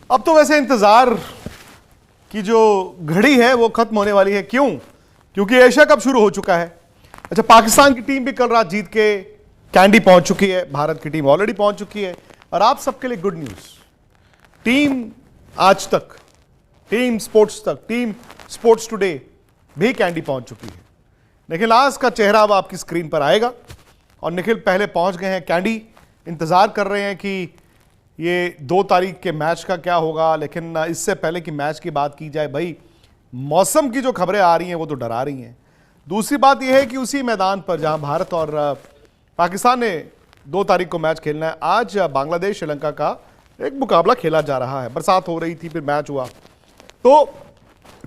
अब तो वैसे इंतजार की जो घड़ी है वो खत्म होने वाली है। क्यों? क्योंकि एशिया कप शुरू हो चुका है। अच्छा, पाकिस्तान की टीम भी कल रात जीत के कैंडी पहुंच चुकी है, भारत की टीम ऑलरेडी पहुंच चुकी है। और आप सबके लिए गुड न्यूज, टीम आज तक, टीम स्पोर्ट्स तक, टीम स्पोर्ट्स टुडे भी कैंडी पहुंच चुकी है। निखिल आज का चेहरा अब आपकी स्क्रीन पर आएगा और निखिल पहले पहुंच गए हैं कैंडी। इंतजार कर रहे हैं कि ये 2 तारीख के मैच का क्या होगा। लेकिन इससे पहले कि मैच की बात की जाए, भाई मौसम की जो खबरें आ रही हैं वो तो डरा रही हैं। दूसरी बात यह है कि उसी मैदान पर जहां भारत और पाकिस्तान ने 2 तारीख को मैच खेलना है, आज बांग्लादेश श्रीलंका का एक मुकाबला खेला जा रहा है। बरसात हो रही थी, फिर मैच हुआ, तो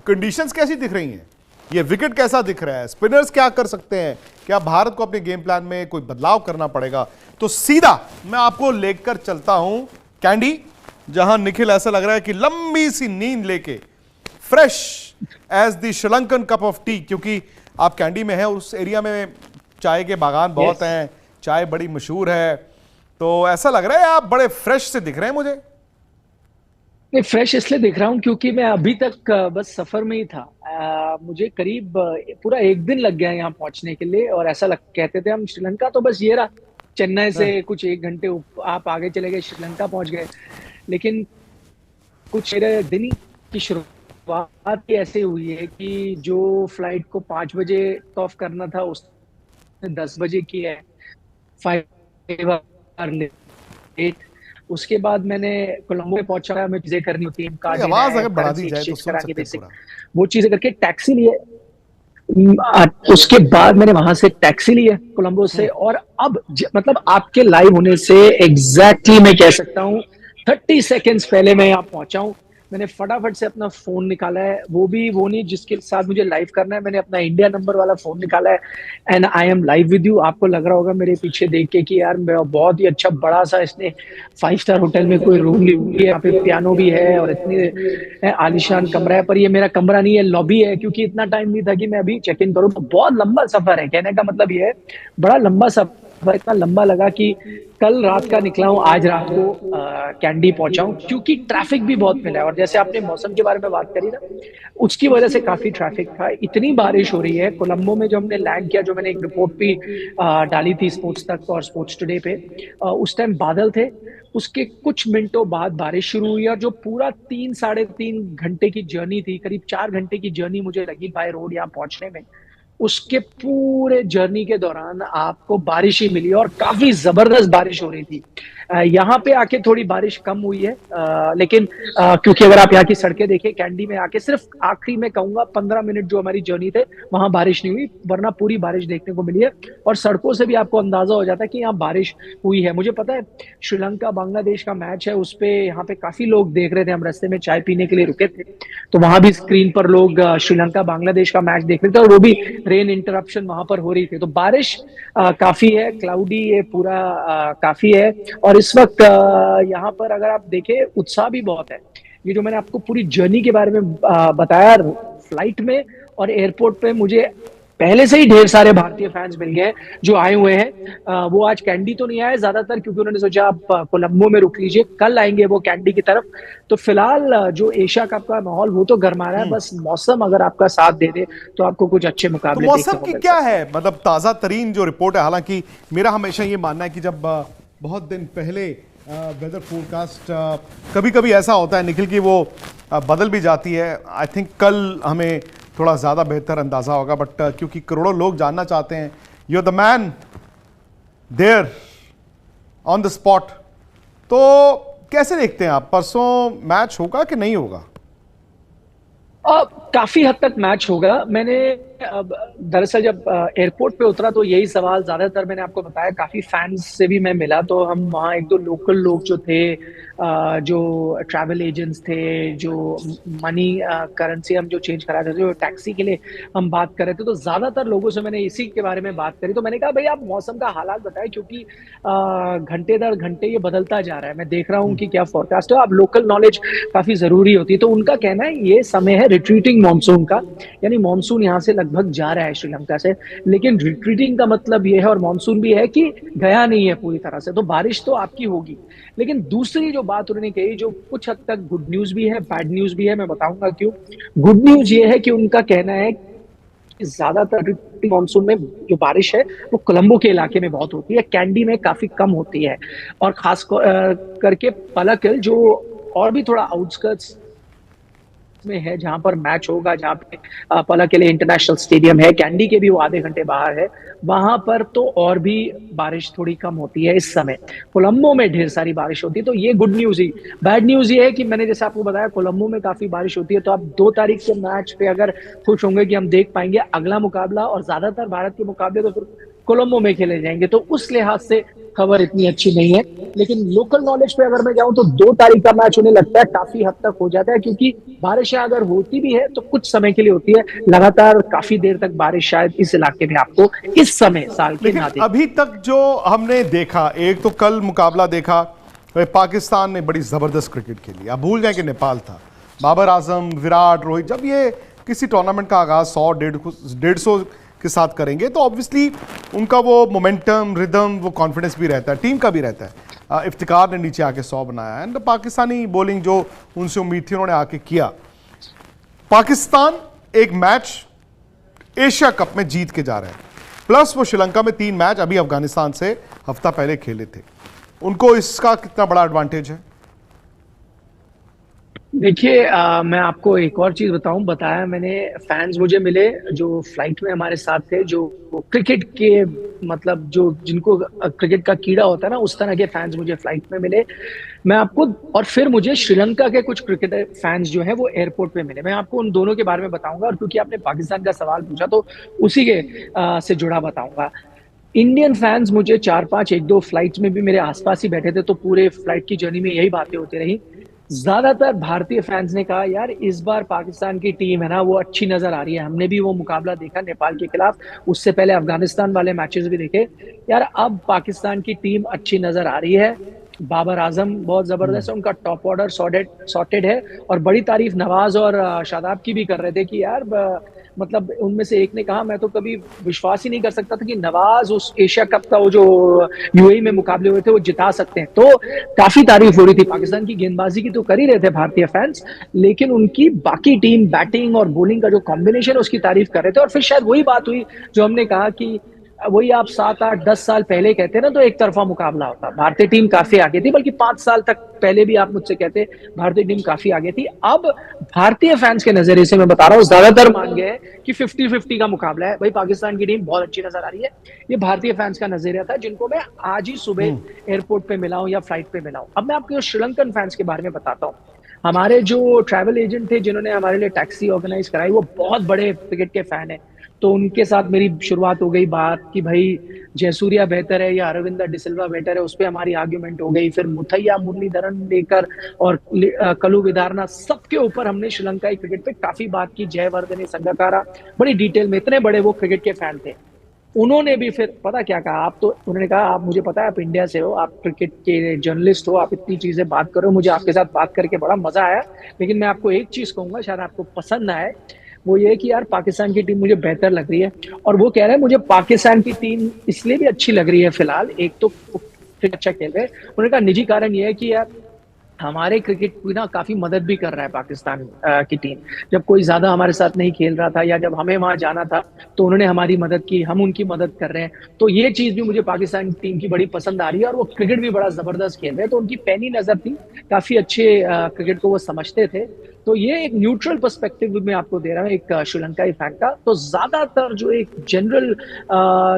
कंडीशंस कैसी दिख रही हैं, ये विकेट कैसा दिख रहा है, स्पिनर्स क्या कर सकते हैं, क्या भारत को अपने गेम प्लान में कोई बदलाव करना पड़ेगा? तो सीधा मैं आपको लेकर चलता हूं कैंडी, जहां निखिल ऐसा लग रहा है कि लंबी सी नींद लेके fresh as the Sri Lankan cup of tea, क्योंकि आप कैंडी में हैं, उस एरिया में चाय के बागान बहुत हैं, चाय बड़ी मशहूर है, तो ऐसा लग रहा है आप बड़े फ्रेश से दिख रहे हैं मुझे। नहीं, फ्रेश इसलिए दिख रहा हूँ क्योंकि मैं अभी तक बस सफर में ही था। मुझे करीब पूरा 1 दिन लग गया यहाँ पहुंचने के लिए। और ऐसा कहते थे हम श्रीलंका तो बस ये रहा, चेन्नई से कुछ 1 घंटे आप आगे चले गए, श्रीलंका पहुंच गए। लेकिन कुछ मेरे दिन की शुरुआत ही ऐसे हुई है कि जो फ्लाइट को 5 बजे ऑफ करना था उसने 10 बजे किया है, 5 आवर लेट। उसके बाद मैंने कोलंबो में पहुंचा, हमें चीजें करनी होती हैं, कार्ड लेना आवाज है, अगर बढ़ा दी करेंसी जाए तो एक्सचेंज सुन करा के सकते हैं बेसिक पूरा। वो चीजें करके टैक्सी लिए। उसके बाद मैंने वहां से टैक्सी ली है कोलंबो से। और अब मतलब आपके लाइव होने से एग्जैक्टली मैं कह सकता हूँ 30 सेकेंड्स पहले मैं यहाँ पहुंचा हूँ। मैंने फटाफट से अपना फोन निकाला है, वो भी वो नहीं जिसके साथ मुझे लाइव करना है, मैंने अपना इंडिया नंबर वाला फोन निकाला है and I am live with you. आपको लग रहा होगा मेरे पीछे देख के कि यार बहुत ही अच्छा बड़ा सा इसने 5 स्टार होटल में कोई रूम ली हुई है, यहाँ पे पियानो भी है और इतनी आलीशान कमरा है। पर ये मेरा कमरा नहीं है, लॉबी है, क्योंकि इतना टाइम नहीं था कि मैं अभी चेक इन करूँ। तो बहुत लंबा सफर है, कहने का मतलब ये है बड़ा लंबा सफर। इतना लंबा लगा कि कल रात का निकला हूँ, आज रात को कैंडी पहुंचा हूँ, क्योंकि ट्रैफिक भी बहुत मिला है। और जैसे आपने मौसम के बारे में बात करी ना, उसकी वजह से काफी ट्रैफिक था। इतनी बारिश हो रही है कोलंबो में। जो हमने लैंड किया, जो मैंने एक रिपोर्ट भी डाली थी स्पोर्ट्स तक और स्पोर्ट्स टुडे पे, उस टाइम बादल थे, उसके कुछ मिनटों बाद बारिश शुरू हुई। और जो पूरा 3-3.5 घंटे की जर्नी थी, करीब 4 घंटे की जर्नी मुझे लगी बाय रोड यहाँ पहुंचने में, उसके पूरे जर्नी के दौरान आपको बारिश ही मिली और काफी जबरदस्त बारिश हो रही थी। यहाँ पे आके थोड़ी बारिश कम हुई है, लेकिन क्योंकि अगर आप यहाँ की सड़कें देखें, कैंडी में आके सिर्फ आखिरी में कहूंगा 15 मिनट जो हमारी जर्नी थे वहां बारिश नहीं हुई, वरना पूरी बारिश देखने को मिली है। और सड़कों से भी आपको अंदाजा हो जाता है कि यहाँ बारिश हुई है। मुझे पता है श्रीलंका बांग्लादेश का मैच है, उस पे यहाँ पे काफी लोग देख रहे थे, हम रास्ते में चाय पीने के लिए रुके थे, तो वहां भी स्क्रीन पर लोग श्रीलंका बांग्लादेश का मैच देख रहे थे और वो भी रेन इंटरप्शन वहां पर हो रही थी। तो बारिश काफी है, क्लाउडी ये पूरा काफी है। और इस वक्त यहाँ पर अगर आप देखें उत्साह भी बहुत है। ये जो मैंने आपको पूरी जर्नी के बारे में बताया, फ्लाइट में और एयरपोर्ट पे मुझे पहले से ही ढेर सारे भारतीय फैंस मिल गए जो आए हुए हैं। वो आज कैंडी तो नहीं आए ज्यादातर, क्योंकि उन्होंने सोचा आप कोलंबो में रुक लीजिए, कल आएंगे वो कैंडी की तरफ। तो फिलहाल जो एशिया कप का माहौल वो तो गर्मा रहा है, बस मौसम अगर आपका साथ दे दे तो आपको कुछ अच्छे तो मुकाबले देखने मौसम को की मिल क्या सकते हैं। है, मतलब ताज़ा तरीन जो रिपोर्ट है? हालांकि मेरा हमेशा ये मानना है कि जब बहुत दिन पहले वेदर फोरकास्ट कभी कभी ऐसा होता है निखिल की वो बदल भी जाती है। आई थिंक कल हमें थोड़ा ज़्यादा बेहतर अंदाज़ा होगा, बट क्योंकि करोड़ों लोग जानना चाहते हैं, you are the man there on the spot, तो कैसे देखते हैं आप, परसों मैच होगा कि नहीं होगा? काफी हद तक मैच होगा। मैंने दरअसल जब एयरपोर्ट पे उतरा तो यही सवाल ज्यादातर मैंने आपको बताया, काफी फैंस से भी मैं मिला, तो हम वहाँ 1-2 लोकल लोग जो थे, जो ट्रैवल एजेंट्स थे, जो मनी करेंसी हम जो चेंज करा रहे थे, जो टैक्सी के लिए हम बात कर रहे थे, तो ज्यादातर लोगों से मैंने इसी के बारे में बात करी। तो मैंने कहा भाई आप मौसम का हालात बताएं, क्योंकि घंटे दर घंटे ये बदलता जा रहा है, मैं देख रहा हूँ कि क्या फोरकास्ट है। अब लोकल नॉलेज काफी जरूरी होती है। तो उनका कहना है ये समय है रिट्रीटिंग मानसून का, यानी मानसून यहाँ से लगभग जा रहा है श्रीलंका से, लेकिन रिट्रीटिंग का मतलब ये है, और मानसून भी है, कि गया नहीं है पूरी तरह से, तो बारिश तो आपकी होगी। लेकिन दूसरी जो बात उन्होंने कही, जो कुछ हद तक गुड न्यूज भी है, बैड न्यूज भी है, मैं बताऊंगा क्यों। गुड न्यूज ये है कि उनका कहना है कि ज्यादातर मानसून में जो बारिश है वो कोलंबो के इलाके में बहुत होती है, कैंडी में काफी कम होती है, और खास करके पलक्कल, जो और भी थोड़ा आउटस्कर्ट्स में है, जहां पर मैच होगा, जहां पे पलक्कल इंटरनेशनल स्टेडियम है, कैंडी के भी वो आधे घंटे बाहर है, वहां पर तो और भी बारिश थोड़ी कम होती है इस समय। कोलंबो में ढेर सारी बारिश होती है, तो ये गुड न्यूज ही। बैड न्यूज ये है कि मैंने जैसे आपको बताया, कोलंबो में काफी बारिश होती है, तो आप 2 तारीख के मैच पे अगर खुश होंगे कि हम देख पाएंगे अगला मुकाबला, और ज्यादातर भारत के मुकाबले तो फिर कोलंबो में खेले जाएंगे, तो उस लिहाज से खबर इतनी अच्छी नहीं है। लेकिन लोकल नॉलेज पे अगर मैं जाऊं तो 2 तारीख का मैच उन्हें लगता है काफी हद तक हो जाता है, क्योंकि बारिशें अगर होती भी है तो कुछ समय के लिए होती है, लगातार काफी देर तक बारिश शायद इस इलाके में आपको इस समय साल के लेकिन ना देखे। अभी तक जो हमने देखा, एक तो कल मुकाबला देखा, पाकिस्तान ने बड़ी जबरदस्त क्रिकेट खेली। आप भूल गए कि नेपाल था, बाबर आजम, विराट, रोहित, जब ये किसी टूर्नामेंट का आगाज 100-150 के साथ करेंगे तो ऑब्वियसली उनका वो मोमेंटम, रिदम, वो कॉन्फिडेंस भी रहता है, टीम का भी रहता है। इफ्तिकार ने नीचे आके 100 बनाया, एंड पाकिस्तानी बॉलिंग जो उनसे उम्मीद थी उन्होंने आके किया। पाकिस्तान एक मैच एशिया कप में जीत के जा रहे हैं, प्लस वो श्रीलंका में 3 मैच अभी अफगानिस्तान से हफ्ता पहले खेले थे। उनको इसका कितना बड़ा एडवांटेज है? देखिए, मैं आपको एक और चीज बताया मैंने, फैंस मुझे मिले जो फ्लाइट में हमारे साथ थे, जो क्रिकेट के मतलब जो जिनको क्रिकेट का कीड़ा होता है ना, उस तरह के फैंस मुझे फ्लाइट में मिले। मैं आपको, और फिर मुझे श्रीलंका के कुछ क्रिकेट फैंस जो हैं वो एयरपोर्ट पे मिले। मैं आपको उन दोनों के बारे में बताऊंगा, और क्योंकि आपने पाकिस्तान का सवाल पूछा तो उसी के से जुड़ा बताऊंगा। इंडियन फैंस मुझे 4-5, 1-2 फ्लाइट्स में भी मेरे आसपास ही बैठे थे, तो पूरे फ्लाइट की जर्नी में यही बातें होती रही। ज्यादातर भारतीय फैंस ने कहा, यार इस बार पाकिस्तान की टीम है ना, वो अच्छी नजर आ रही है। हमने भी वो मुकाबला देखा नेपाल के खिलाफ, उससे पहले अफगानिस्तान वाले मैचेस भी देखे। यार अब पाकिस्तान की टीम अच्छी नजर आ रही है, बाबर आजम बहुत जबरदस्त है, उनका टॉप ऑर्डर सॉर्टेड है। और बड़ी तारीफ नवाज और शादाब की भी कर रहे थे कि यार मतलब उनमें से एक ने कहा, मैं तो कभी विश्वास ही नहीं कर सकता था कि नवाज उस एशिया कप का वो जो यूएई में मुकाबले हुए थे वो जिता सकते हैं। तो काफी तारीफ हो रही थी। पाकिस्तान की गेंदबाजी की तो कर ही रहे थे भारतीय फैंस, लेकिन उनकी बाकी टीम बैटिंग और बॉलिंग का जो कॉम्बिनेशन है उसकी तारीफ कर रहे थे। और फिर शायद वही बात हुई जो हमने कहा कि वही आप 7, 8, 10 साल पहले कहते ना तो एक तरफा मुकाबला होता। भारतीय टीम काफी आगे थी, बल्कि 5 साल तक पहले भी आप मुझसे कहते भारतीय टीम काफी आगे थी। अब भारतीय फैंस के नजरिए से मैं बता रहा हूँ, ज्यादातर मान गए कि 50-50 का मुकाबला है। भाई पाकिस्तान की टीम बहुत अच्छी नजर आ रही है, ये भारतीय फैंस का नजरिया था, जिनको मैं आज ही सुबह एयरपोर्ट पे मिला हूं या फ्लाइट पे मिला हूं। अब मैं आपको श्रीलंकन फैंस के बारे में बताता हूँ। हमारे जो ट्रैवल एजेंट थे जिन्होंने हमारे लिए टैक्सी ऑर्गेनाइज कराई, वो बहुत बड़े क्रिकेट के फैन है। तो उनके साथ मेरी शुरुआत हो गई बात कि भाई जयसूर्या बेहतर है या अरविंदा डिसिल्वा बेहतर है, उस पर हमारी आर्ग्यूमेंट हो गई। फिर मुथैया, मुरलीधरन लेकर और कलू विदारना, सबके ऊपर हमने श्रीलंकाई क्रिकेट पे काफी बात की। जयवर्धने संगकारा, बड़ी डिटेल में, इतने बड़े वो क्रिकेट के फैन थे। उन्होंने भी फिर पता क्या कहा, आप तो उन्होंने कहा, आप मुझे पता है आप इंडिया से हो, आप क्रिकेट के जर्नलिस्ट हो, आप इतनी चीजें बात करो, मुझे आपके साथ बात करके बड़ा मजा आया, लेकिन मैं आपको एक चीज कहूंगा, शायद आपको पसंद ना आए, वो ये कि यार पाकिस्तान की टीम मुझे बेहतर लग रही है। और वो कह रहे हैं मुझे पाकिस्तान की टीम इसलिए भी अच्छी लग रही है फिलहाल, एक तो अच्छा खेल रहे हैं, उन्होंने कहा निजी कारण ये है कि यार हमारे क्रिकेट को ना काफी मदद भी कर रहा है पाकिस्तान की टीम। जब कोई ज्यादा हमारे साथ नहीं खेल रहा था या जब हमें वहां जाना था तो उन्होंने हमारी मदद की, हम उनकी मदद कर रहे हैं। तो ये चीज भी मुझे पाकिस्तान टीम की बड़ी पसंद आ रही है, और वो क्रिकेट भी बड़ा जबरदस्त खेल रहे हैं। तो उनकी पैनी नजर थी, काफी अच्छे क्रिकेट को वो समझते थे। तो ये एक न्यूट्रल पर्सपेक्टिव मैं आपको दे रहा हूँ एक श्रीलंकाई फैन का। तो ज्यादातर जो एक जनरल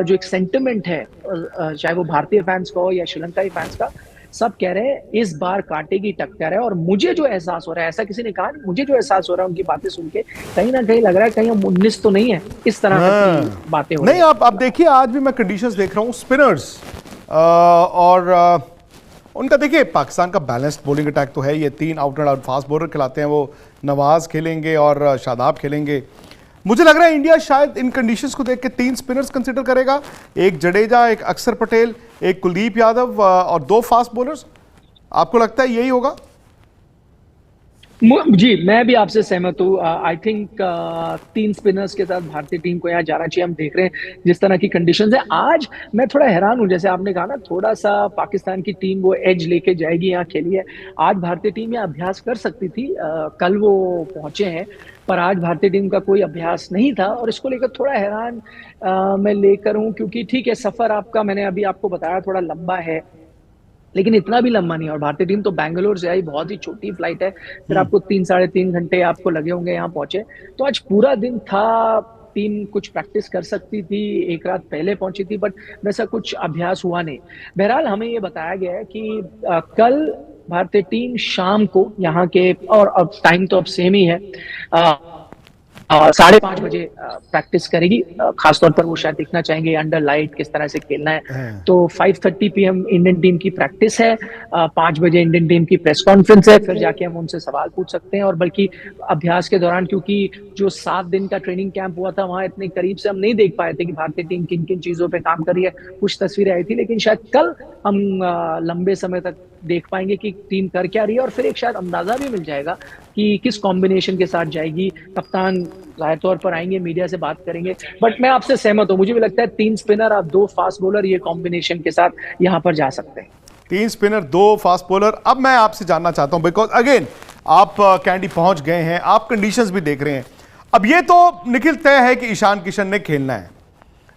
जो एक सेंटिमेंट है, चाहे वो भारतीय फैंस का हो या श्रीलंकाई फैंस का, सब कह रहे हैं इस बार कांटे की टक्कर है। और मुझे जो एहसास हो रहा है, ऐसा किसी ने कहा नहीं, मुझे जो एहसास हो रहा है उनकी बातें सुन के, कहीं ना कहीं लग रहा है कहीं हम 19 तो नहीं है, इस तरह की बातें हो रही नहीं। आप देखिए, आज भी मैं कंडीशंस देख रहा हूँ, स्पिनर्स और उनका देखिए, पाकिस्तान का बैलेंस्ड बॉलिंग अटैक तो है। ये 3 out and out fast bowler खिलाते हैं, वो नवाज खेलेंगे और शादाब खेलेंगे। मुझे लग रहा है इंडिया शायद इन कंडीशंस को देख के 3 स्पिनर्स कंसीडर करेगा, एक जडेजा, एक अक्षर पटेल, एक कुलदीप यादव और 2 फास्ट बॉलर्स। आपको लगता है यही होगा? जी, मैं भी आपसे सहमत हूँ। आई थिंक 3 स्पिनर्स के साथ भारतीय टीम को यहाँ जाना चाहिए। हम देख रहे हैं जिस तरह की कंडीशंस है। आज मैं थोड़ा हैरान हूँ, जैसे आपने कहा ना, थोड़ा-सा पाकिस्तान की टीम वो एज लेके जाएगी, यहाँ खेली है। आज भारतीय टीम यहाँ अभ्यास कर सकती थी। कल वो पहुँचे हैं, पर आज भारतीय टीम का कोई अभ्यास नहीं था और इसको लेकर थोड़ा हैरान मैं लेकर हूँ, क्योंकि ठीक है, सफ़र आपका मैंने अभी आपको बताया थोड़ा लंबा है, लेकिन इतना भी लंबा नहीं है। और भारतीय टीम तो बैंगलोर से आई, बहुत ही छोटी फ्लाइट है, फिर आपको 3 साढ़े 3 घंटे आपको लगे होंगे यहाँ पहुंचे। तो आज पूरा दिन था, टीम कुछ प्रैक्टिस कर सकती थी, एक रात पहले पहुंची थी, बट वैसा कुछ अभ्यास हुआ नहीं। बहरहाल हमें ये बताया गया है कि कल भारतीय टीम शाम को यहाँ के, और अब टाइम तो अब सेम ही है, 5:30 बजे प्रैक्टिस करेगी। खासतौर पर वो शायद देखना चाहेंगे अंडर लाइट किस तरह से खेलना है। तो 5:30 PM इंडियन टीम की प्रैक्टिस है, 5 बजे इंडियन टीम की प्रेस कॉन्फ्रेंस है, फिर जाके हम उनसे सवाल पूछ सकते हैं। और बल्कि अभ्यास के दौरान, क्योंकि जो 7 दिन का ट्रेनिंग कैंप हुआ था, वहां इतने करीब से हम नहीं देख पाए थे कि भारतीय टीम किन किन चीजों पर काम कर रही है। कुछ तस्वीरें आई थी, लेकिन शायद कल हम लंबे समय तक देख पाएंगे कि टीम कर क्या रही है, और फिर एक शायद अंदाजा भी मिल जाएगा कि किस कॉम्बिनेशन के साथ जाएगी। कप्तान जाहिर तौर पर आएंगे, मीडिया से बात करेंगे। बट मैं आपसे सहमत हूं, मुझे भी लगता है 3 स्पिनर और 2 फास्ट बॉलर, ये कॉम्बिनेशन के साथ यहां पर जा सकते हैं। 3 स्पिनर 2 फास्ट बॉलर। अब मैं आपसे जानना चाहता हूं, बिकॉज अगेन आप कैंडी पहुंच गए हैं, आप कंडीशंस भी देख रहे हैं। अब ये तो निखिल तय है कि ईशान किशन ने खेलना है,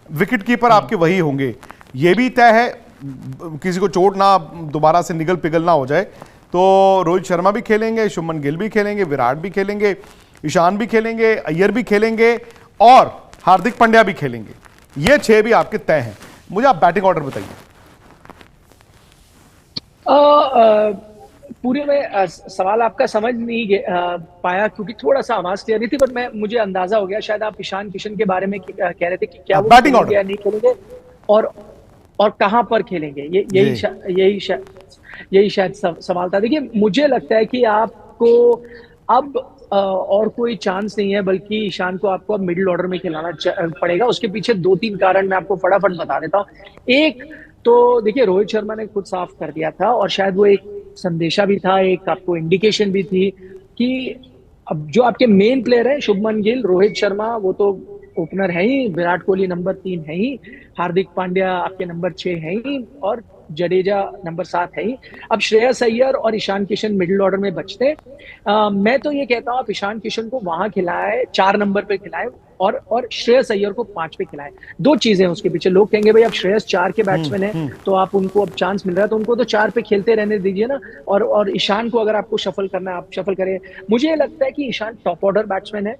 विकेट कीपर आपके वही होंगे। ये भी तय है किसी को चोट ना दोबारा से निगल पिघल ना हो जाए, तो रोहित शर्मा भी खेलेंगे, शुभमन गिल भी खेलेंगे, विराट भी खेलेंगे, ईशान भी खेलेंगे, अय्यर भी खेलेंगे और हार्दिक पांड्या भी खेलेंगे। ये 6 भी आपके तय हैं। मुझे आप बैटिंग ऑर्डर बताइए। पूरे में सवाल आपका समझ नहीं पाया, क्योंकि थोड़ा सा आवाज क्लियर नहीं थी, पर मुझे अंदाजा हो गया। शायद आप ईशान किशन के बारे में कह रहे थे कि क्या वो बैटिंग खेलेंगे या ऑर्डर नहीं खेलेंगे, और और कहां पर खेलेंगे। यही शायद सवाल था। देखिए, मुझे लगता है कि आपको अब और कोई चांस नहीं है, बल्कि ईशान को आपको अब मिडिल ऑर्डर में खिलाना पड़ेगा। उसके पीछे 2-3 कारण मैं आपको फटाफट बता देता हूँ। एक तो देखिए, रोहित शर्मा ने खुद साफ कर दिया था, और शायद वो एक संदेशा भी था, एक आपको इंडिकेशन भी थी कि अब जो आपके मेन प्लेयर है, शुभमन गिल, रोहित शर्मा, वो तो ओपनर है ही, विराट कोहली नंबर 3 है ही, हार्दिक पांड्या आपके नंबर 6 है ही, और जडेजा नंबर 7 है ही। अब श्रेयस अय्यर और ईशान किशन मिडिल ऑर्डर में बचते हैं। मैं तो ये कहता हूँ, आप ईशान किशन को वहां खिलाए, 4 नंबर पे खिलाए, और श्रेयस अय्यर को 5 पे खिलाए। 2 चीजें हैं उसके पीछे। लोग कहेंगे भाई अब श्रेयस 4 के बैट्समैन है, तो आप उनको अब चांस मिल रहा है, तो उनको तो 4 पे खेलते रहने दीजिए ना। और ईशान को अगर आपको शफल करना है, आप शफल करें। मुझे लगता है कि ईशान टॉप ऑर्डर बैट्समैन है,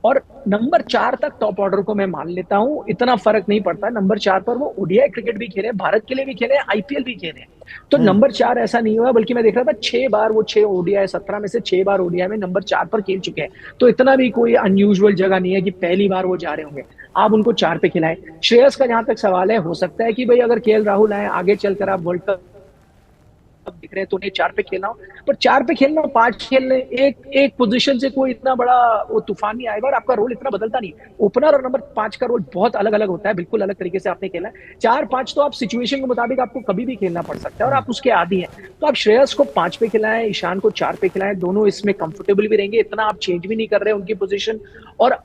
और नंबर 4 तक टॉप ऑर्डर को मैं मान लेता हूं। इतना फर्क नहीं पड़ता। नंबर 4 पर वो ओडीआई क्रिकेट भी खेले, भारत के लिए भी खेले, आईपीएल भी खेले, तो नंबर 4 ऐसा नहीं हुआ। बल्कि मैं देख रहा था 6 बार वो 6 ओडीआई, 17 में से 6 बार ओडीआई में नंबर 4 पर खेल चुके हैं। तो इतना भी कोई अनयूजुअल जगह नहीं है कि पहली बार वो जा रहे होंगे। आप उनको 4 पे खिलाएं। श्रेयस का जहां तक सवाल है, हो सकता है कि भाई अगर केएल राहुल आए, आगे चलकर आप वर्ल्ड कप दिख रहे हैं, तो उन्हें 4 पे खेलना हो, पर 4 पे खेलना, 5 खेलने, एक पोजीशन से कोई इतना बड़ा वो तूफान नहीं आएगा, और आपका रोल इतना बदलता नहीं। ओपनर और नंबर 5 का रोल बहुत अलग अलग होता है, बिल्कुल अलग तरीके से आपने खेला है। 4-5 तो आप सिचुएशन के मुताबिक आपको कभी भी खेलना पड़ सकता है, और आप उसके आदी हैं। तो आप श्रेयस को 5 पे खिलाएं, ईशान को 4 पे खिलाएं, दोनों इसमें कंफर्टेबल भी रहेंगे। इतना आप चेंज भी नहीं कर रहे उनकी पोजीशन। और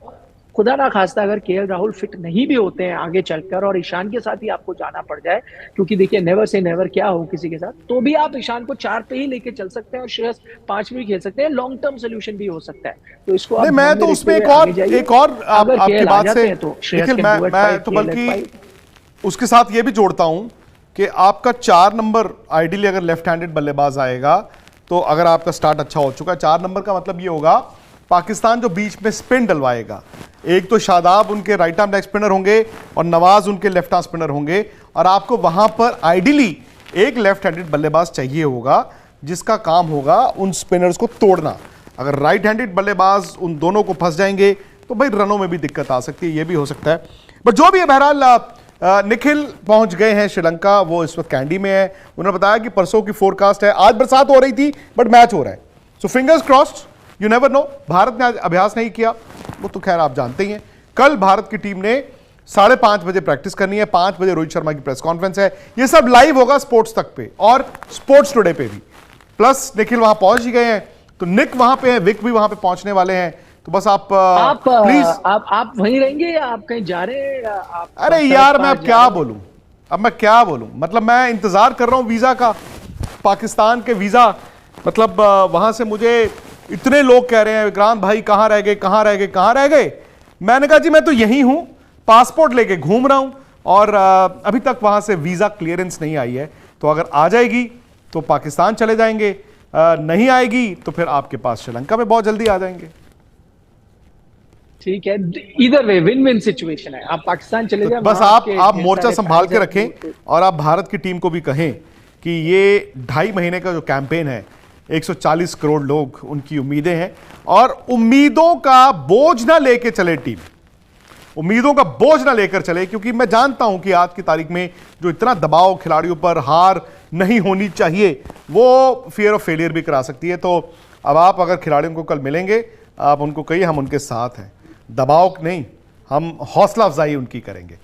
खुदा ना खास्ता अगर केएल राहुल फिट नहीं भी होते हैं आगे चलकर, और ईशान के साथ ही आपको जाना पड़ जाए, क्योंकि देखिए नेवर से नेवर क्या हो किसी के साथ, तो भी आप ईशान को 4 पे ही लेके चल सकते हैं, और श्रेयस 5 भी खेल सकते हैं। लॉन्ग टर्म सोल्यूशन भी हो सकता है। तो इसको आप मैं तो उसमें एक और आपकी बात से निखिल, मैं तो बल्कि उसके साथ ये भी जोड़ता हूं कि आपका 4 नंबर आइडियली अगर लेफ्ट हैंडेड बल्लेबाज आएगा, तो अगर आपका स्टार्ट अच्छा हो चुका है, 4 नंबर का मतलब ये होगा पाकिस्तान जो बीच में स्पिन डलवाएगा, एक तो शादाब उनके राइट आर्म लेग स्पिनर होंगे और नवाज उनके लेफ्ट आर्म स्पिनर होंगे, और आपको वहां पर आइडियली एक लेफ्ट हैंडेड बल्लेबाज चाहिए होगा जिसका काम होगा उन स्पिनर्स को तोड़ना। अगर राइट हैंडेड बल्लेबाज उन दोनों को फंस जाएंगे तो भाई रनों में भी दिक्कत आ सकती है, ये भी हो सकता है। बट जो भी है, बहरहाल निखिल पहुंच गए हैं श्रीलंका, वो इस वक्त कैंडी में है। उन्होंने बताया कि परसों की फोरकास्ट है, आज बरसात हो रही थी बट मैच हो रहा है, so fingers crossed, you never know. Bharat ने आज अभ्यास नहीं किया, वो तो खैर आप जानते ही हैं। कल भारत की टीम ने 5:30 बजे प्रैक्टिस करनी है, 5 बजे रोहित शर्मा की प्रेस कॉन्फ्रेंस है। ये सब लाइव होगा स्पोर्ट्स तक पे और स्पोर्ट्स टुडे पे भी। प्लस निखिल वहां पहुंच ही गए हैं, तो निक वहां पे है, विक भी वहां पे पहुंचने वाले हैं, तो बस आप आप प्लीज। आप वहीं रहेंगे या आप कहीं जा रहे हैं या आप अरे सड़क यार पार मैं अब जा क्या रहे हैं? बोलूं, अब मैं क्या बोलूं, मतलब मैं इंतजार कर रहा हूं वीजा का, पाकिस्तान के वीजा। मतलब वहां से मुझे इतने लोग कह रहे हैं विक्रांत भाई कहां रह गए, कहां रह गए, कहां रह गए। मैंने कहा जी मैं तो यहीं हूं, पासपोर्ट लेके घूम रहा हूं, और अभी तक वहां से वीजा क्लियरेंस नहीं आई है। तो अगर आ जाएगी तो पाकिस्तान चले जाएंगे, नहीं आएगी तो फिर आपके पास श्रीलंका में बहुत जल्दी आ जाएंगे। ठीक है, इधर वे विन विन सिचुएशन है। आप पाकिस्तान चले तो जाए, बस वहां आप आपके ढेर मोर्चा सारे संभाल fans के हैं, रखें, वो- और आप भारत की टीम को भी कहें कि ये 2.5 महीने का जो कैंपेन है, 140 करोड़ लोग, उनकी उम्मीदें हैं, और उम्मीदों का बोझ ना लेके चले टीम, उम्मीदों का बोझ ना लेकर चले, क्योंकि मैं जानता हूं कि आज की तारीख में जो इतना दबाव खिलाड़ियों पर, हार नहीं होनी चाहिए, वो फियर ऑफ फेलियर भी करा सकती है। तो अब आप अगर खिलाड़ियों को कल मिलेंगे, आप उनको कहिए हम उनके साथ हैं, दबाव नहीं, हम हौसला अफजाई उनकी करेंगे।